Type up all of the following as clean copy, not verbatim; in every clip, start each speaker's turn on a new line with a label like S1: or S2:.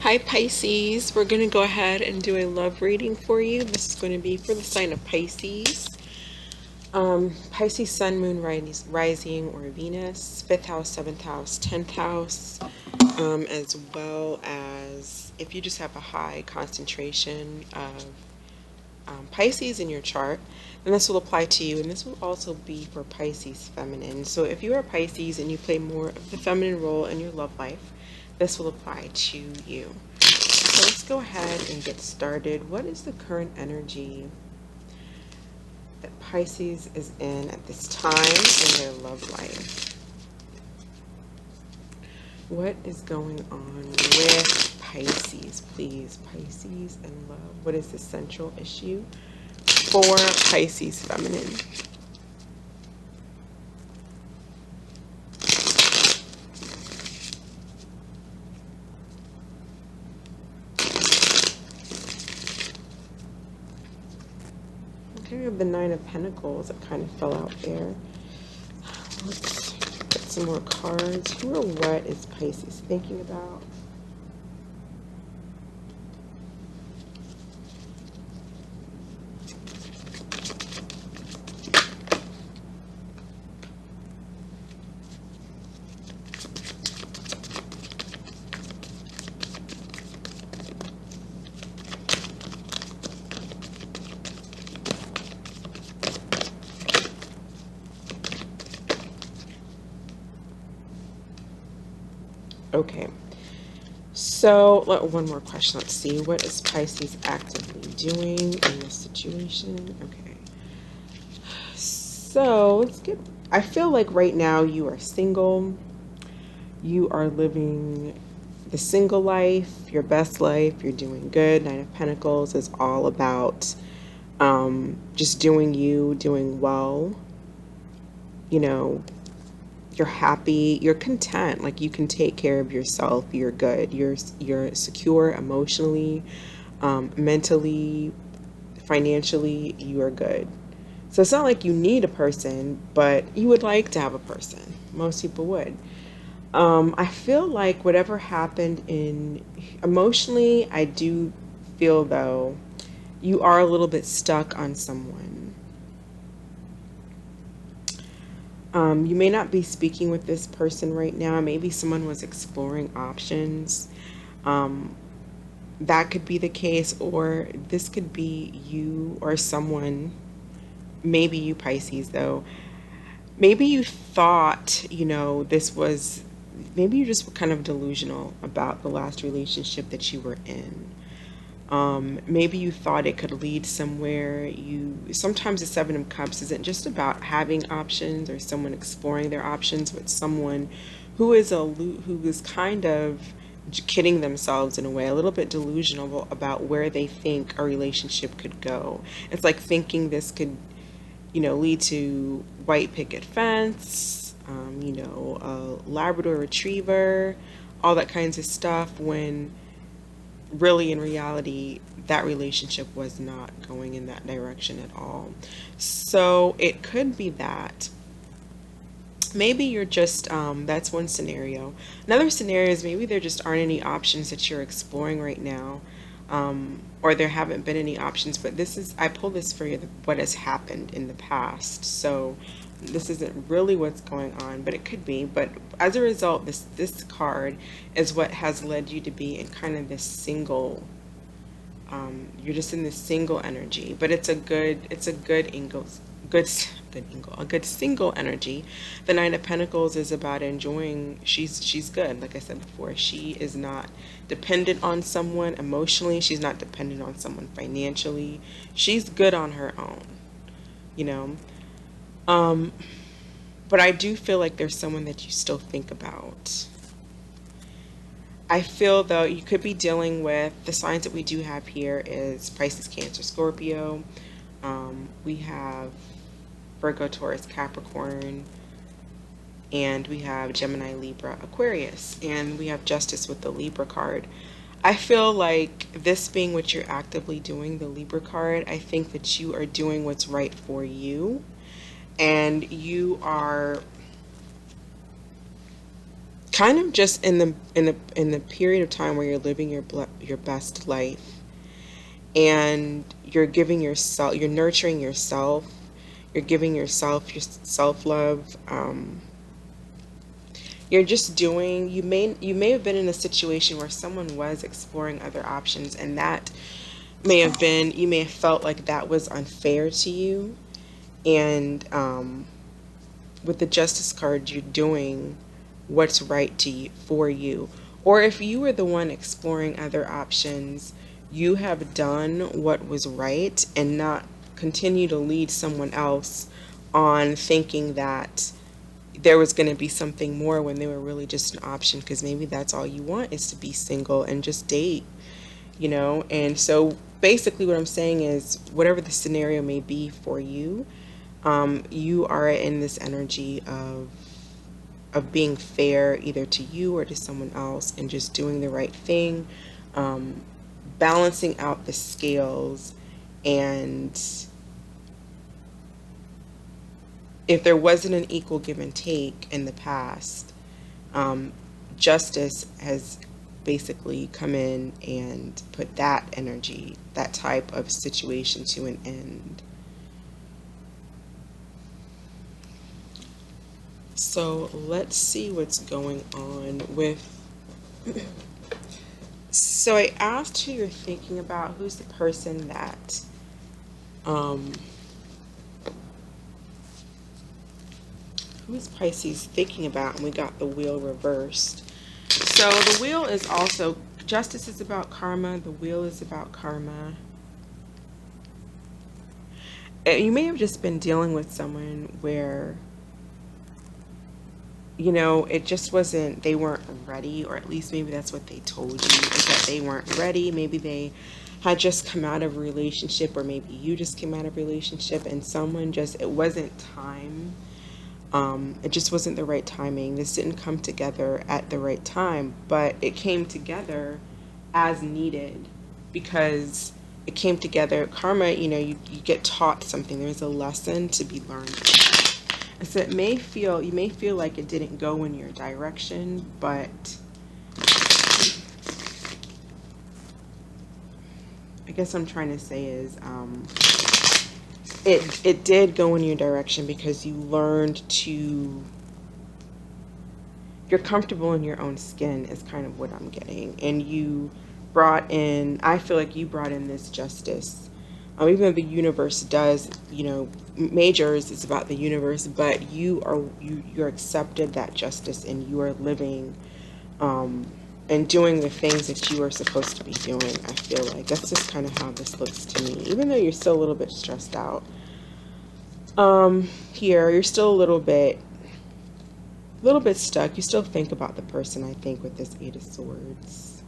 S1: Hi Pisces, we're going to go ahead and do a love reading for you. This is going to be for the sign of Pisces. Pisces sun, moon, rising, or Venus, 5th house, 7th house, 10th house, as well as if you just have a high concentration of Pisces in your chart, then this will apply to you, and this will also be for Pisces feminine. So if you are Pisces and you play more of the feminine role in your love life, this will apply to you. So let's go ahead and get started. What is the current energy that Pisces is in at this time in their love life? What is going on with Pisces, please? Pisces and love. What is the central issue for Pisces feminine? Okay, we have the Nine of Pentacles that kind of fell out there. Let's get some more cards. Who or what is Pisces thinking about? Okay, so one more question. Let's see. What is Pisces actively doing in this situation? Okay, so let's get, I feel like right now you are single. You are living the single life, your best life. You're doing good. Nine of Pentacles is all about just doing you, doing well. You know, you're happy, you're content, like you can take care of yourself, you're good, you're secure emotionally, mentally, financially, you are good. So it's not like you need a person, but you would like to have a person. Most people would. I feel like whatever happened in emotionally, I do feel though you are a little bit stuck on someone. You may not be speaking with this person right now. Maybe someone was exploring options. That could be the case, or this could be you or someone, maybe you Pisces though. Maybe you thought, this was, maybe you just were kind of delusional about the last relationship that you were in. Maybe you thought it could lead somewhere. Sometimes the Seven of Cups isn't just about having options or someone exploring their options, but someone who is kind of kidding themselves in a way, a little bit delusional about where they think a relationship could go. It's like thinking this could, lead to white picket fence, a Labrador retriever, all that kinds of stuff, when really in reality that relationship was not going in that direction at all. So it could be that maybe you're just that's one scenario. Another scenario is maybe there just aren't any options that you're exploring right now, or there haven't been any options, but I pull this for you, what has happened in the past. So this isn't really what's going on, but it could be. But as a result, this card is what has led you to be in kind of this single, you're just in this single energy, but it's a good angle, a good single energy. The Nine of Pentacles is about enjoying. She's good. Like I said before, she is not dependent on someone emotionally. She's not dependent on someone financially. She's good on her own, you know. But I do feel like there's someone that you still think about. I feel though you could be dealing with the signs that we do have here is Pisces, Cancer, Scorpio. We have Virgo, Taurus, Capricorn, and we have Gemini, Libra, Aquarius, and we have Justice with the Libra card. I feel like this being what you're actively doing, the Libra card, I think that you are doing what's right for you, and you are kind of just in the period of time where you're living your best life, and you're giving yourself, you're nurturing yourself, you're giving yourself your self love. You're just doing, you may have been in a situation where someone was exploring other options, and that may have been, you may have felt like that was unfair to you. And with the justice card, you're doing what's right to you, for you. Or if you were the one exploring other options, you have done what was right, and not continue to lead someone else on thinking that there was going to be something more when they were really just an option, because maybe that's all you want, is to be single and just date, And so basically what I'm saying is, whatever the scenario may be for you, you are in this energy of being fair, either to you or to someone else, and just doing the right thing, balancing out the scales. And if there wasn't an equal give and take in the past, justice has basically come in and put that energy, that type of situation, to an end. So let's see what's going on with. So I asked who you're thinking about, who's the person that who's Pisces thinking about, and we got the wheel reversed. So the wheel is also, justice is about karma, the wheel is about karma. You may have just been dealing with someone where, it just wasn't, they weren't ready, or at least maybe that's what they told you, is that they weren't ready. Maybe they had just come out of a relationship, or maybe you just came out of a relationship, and someone just, it wasn't time. It just wasn't the right timing. This didn't come together at the right time, but it came together as needed, because it came together. Karma, you get taught something. There's a lesson to be learned. And so you may feel like it didn't go in your direction, but I guess I'm trying to say is, it did go in your direction, because you learned to, you're comfortable in your own skin, is kind of what I'm getting. And you brought in, I feel like you brought in this justice. Even though the universe does, majors is about the universe, but you're accepted that justice, and you are living and doing the things that you are supposed to be doing. I feel like that's just kind of how this looks to me, even though you're still a little bit stressed out. Here you're still a little bit stuck. You still think about the person, I think, with this Eight of Swords.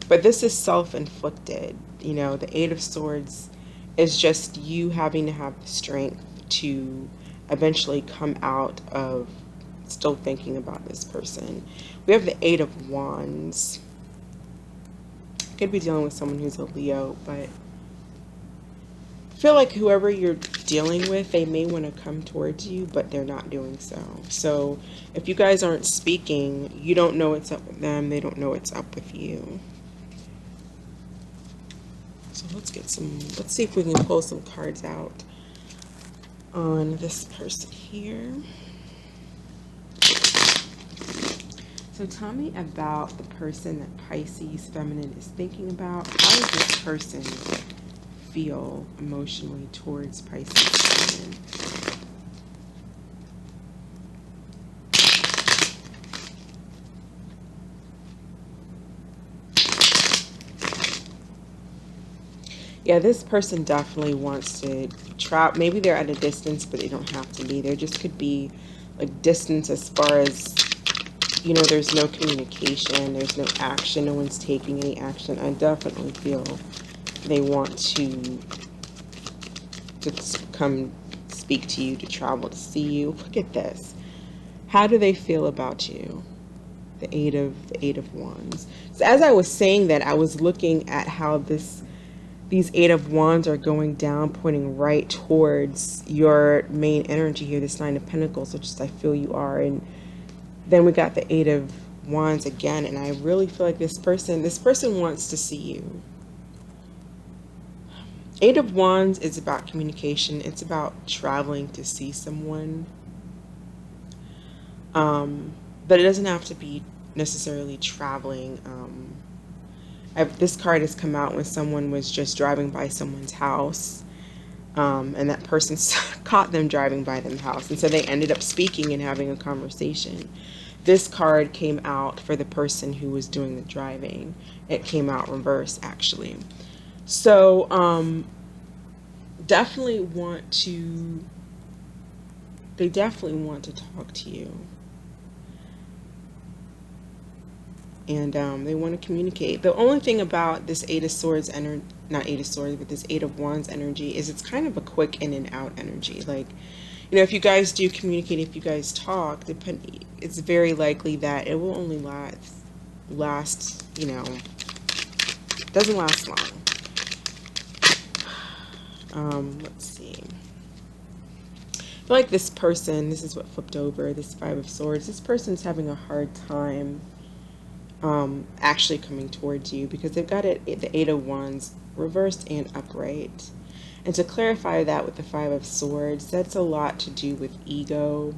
S1: But this is self-inflicted. The Eight of Swords is just you having to have the strength to eventually come out of still thinking about this person. We have the Eight of Wands. Could be dealing with someone who's a Leo, but I feel like whoever you're dealing with, they may want to come towards you, but they're not doing so. So if you guys aren't speaking, you don't know what's up with them. They don't know what's up with you. So let's see if we can pull some cards out on this person here. So tell me about the person that Pisces Feminine is thinking about. How does this person feel emotionally towards Pisces Feminine? Yeah, this person definitely wants to travel. Maybe they're at a distance, but they don't have to be. There just could be like distance as far as, there's no communication, there's no action, no one's taking any action. I definitely feel they want to come speak to you, to travel, to see you. Look at this. How do they feel about you? The Eight of Wands. So as I was saying that, I was looking at how these Eight of Wands are going down, pointing right towards your main energy here, this Nine of Pentacles, which is I feel you are. And Then we got the Eight of Wands again, and I really feel like this person wants to see you. Eight of Wands is about communication. It's about traveling to see someone. But it doesn't have to be necessarily traveling. This card has come out when someone was just driving by someone's house, and that person caught them driving by their house, and so they ended up speaking and having a conversation. This card came out for the person who was doing the driving. It came out reverse, actually. So definitely want to they definitely want to talk to you, and they want to communicate. The only thing about this Eight of Swords energy, not Eight of Swords, but this Eight of Wands energy, is it's kind of a quick in and out energy. Like, you know, if you guys do communicate, if you guys talk, it's very likely that it will only last, you know, doesn't last long. Let's see. I feel like this person, this is what flipped over, this Five of Swords, this person's having a hard time actually coming towards you, because they've got the Eight of Wands reversed and upright. And to clarify that with the Five of Swords, that's a lot to do with ego.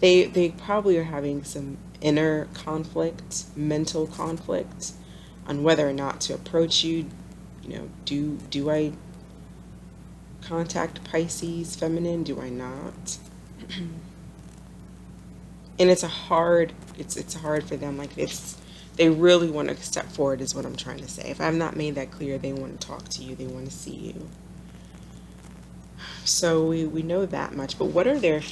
S1: They probably are having some inner conflict, mental conflict, on whether or not to approach you. You know, do I contact Pisces Feminine? Do I not? And it's hard for them. Like, they really want to step forward, is what I'm trying to say. If I've not made that clear, they want to talk to you, they want to see you. So we know that much. But what are their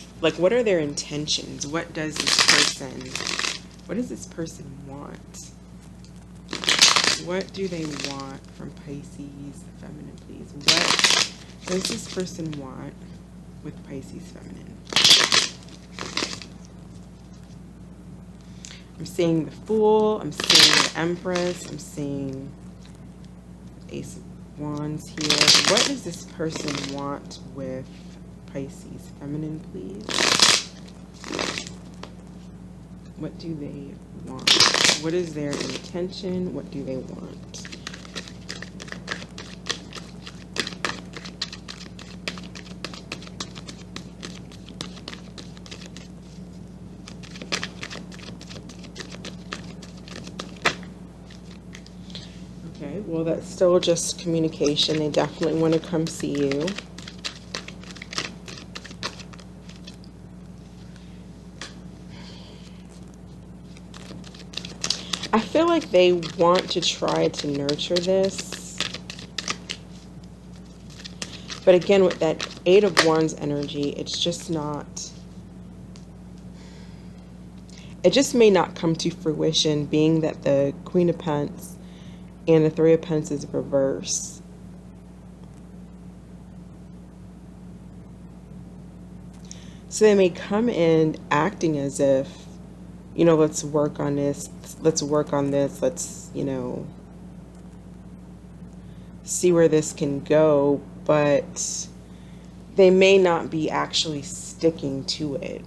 S1: intentions? What does this person want? What do they want from Pisces Feminine, please? What does this person want with Pisces Feminine? I'm seeing the Fool, I'm seeing the Empress, I'm seeing Ace of Wands here. What does this person want with Pisces Feminine, please? What do they want? What is their intention? What do they want? Okay, well, that's still just communication. They definitely want to come see you. I feel like they want to try to nurture this. But again, with that Eight of Wands energy, it's just not... It just may not come to fruition, being that the Queen of Pentacles and the Three of Pentacles is reverse. So they may come in acting as if, you know, let's work on this, let's, you know, see where this can go, but they may not be actually sticking to it.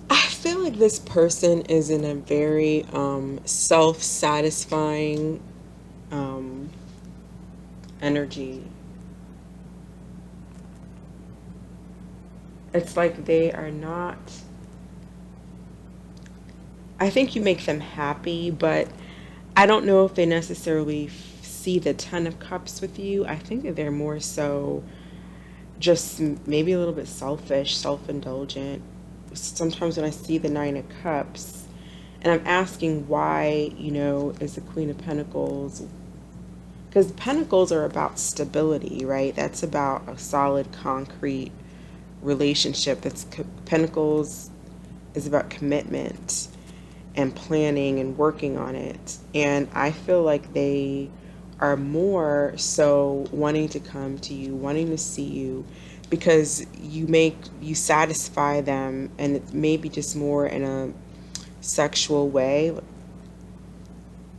S1: I feel like this person is in a very self-satisfying energy. It's like they are not, I think you make them happy, but I don't know if they necessarily see the Ten of Cups with you. I think that they're more so just maybe a little bit selfish, self-indulgent. Sometimes when I see the Nine of Cups and I'm asking why, is the Queen of Pentacles, because Pentacles are about stability, right? That's about a solid, concrete relationship. Pentacles is about commitment and planning and working on it. And I feel like they are more so wanting to come to you, wanting to see you, because you satisfy them, and it may be just more in a sexual way.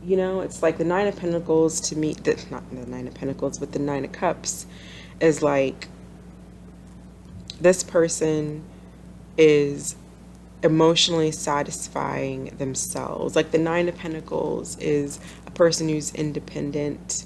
S1: It's like the Nine of Pentacles to me, not the Nine of Pentacles, but the Nine of Cups is like this person is emotionally satisfying themselves. Like the Nine of Pentacles is a person who's independent,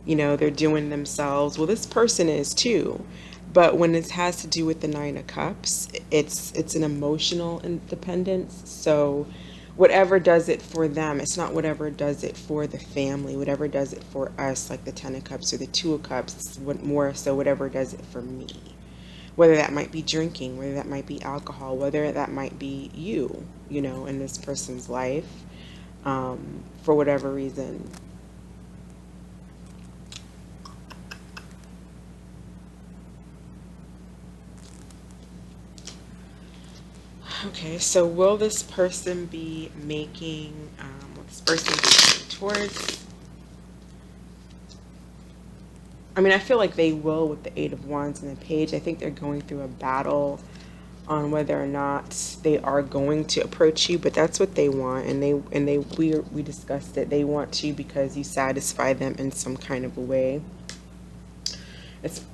S1: they're doing themselves. Well, this person is too. But when it has to do with the Nine of Cups, it's an emotional independence. So whatever does it for them, it's not whatever does it for the family, whatever does it for us, like the Ten of Cups or the Two of Cups, it's more so whatever does it for me. Whether that might be drinking, whether that might be alcohol, whether that might be you, in this person's life, for whatever reason. Okay, so will this person be making, will this person be working towards? I mean, I feel like they will with the Eight of Wands and the Page. I think they're going through a battle on whether or not they are going to approach you, but that's what they want. And we discussed it. They want you because you satisfy them in some kind of a way. It's,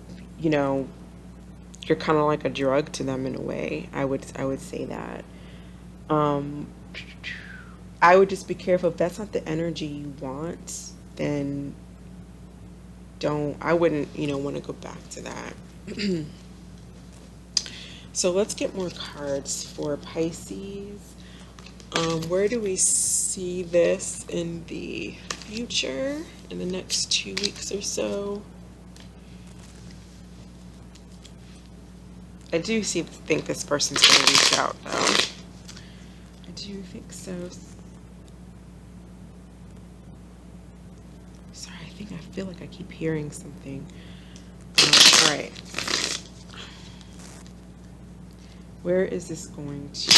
S1: you're kind of like a drug to them in a way. I would say that. I would just be careful. If that's not the energy you want, then I wouldn't, want to go back to that. So let's get more cards for Pisces. Where do we see this in the future, in the next 2 weeks or so? I do think this person's going to reach out, though. I do think so. Sorry, I feel like I keep hearing something. All right. Where is this going to,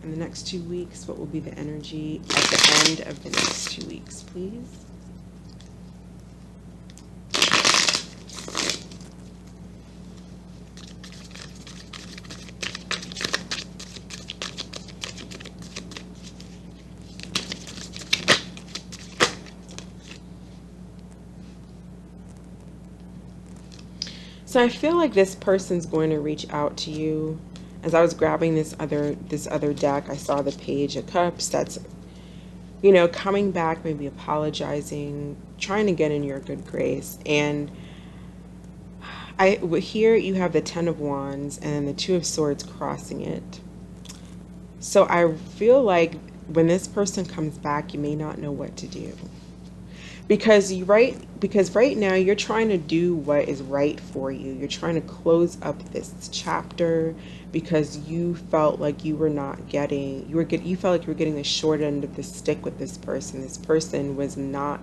S1: in the next 2 weeks, what will be the energy at the end of the next 2 weeks, please? So I feel like this person's going to reach out to you. As I was grabbing this other deck, I saw the Page of Cups. That's, coming back, maybe apologizing, trying to get in your good grace. And here you have the Ten of Wands and then the Two of Swords crossing it. So I feel like when this person comes back, you may not know what to do. Because right now you're trying to do what is right for you. You're trying to close up this chapter because you felt like you felt like you were getting the short end of the stick with this person. This person was not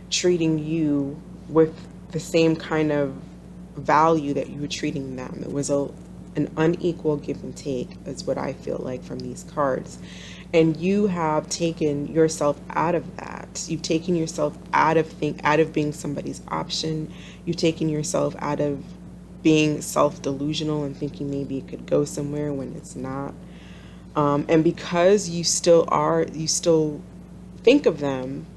S1: treating you with the same kind of value that you were treating them. It was an unequal give and take, is what I feel like from these cards. And you have taken yourself out of that. You've taken yourself out of being somebody's option. You've taken yourself out of being self-delusional and thinking maybe it could go somewhere when it's not. And because you still think of them,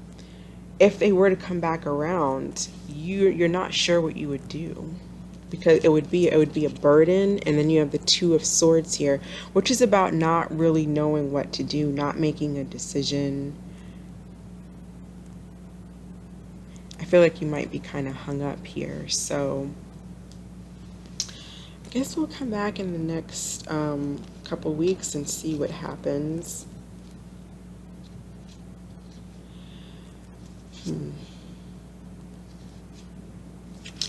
S1: if they were to come back around, you're not sure what you would do. Because it would be a burden. And then you have the Two of Swords here, which is about not really knowing what to do, not making a decision. I feel like you might be kind of hung up here. So guess we'll come back in the next couple weeks and see what happens.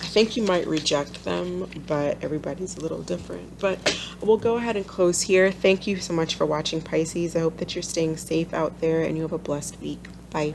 S1: I think you might reject them, but everybody's a little different. But we'll go ahead and close here. Thank you so much for watching, Pisces. I hope that you're staying safe out there and you have a blessed week. Bye.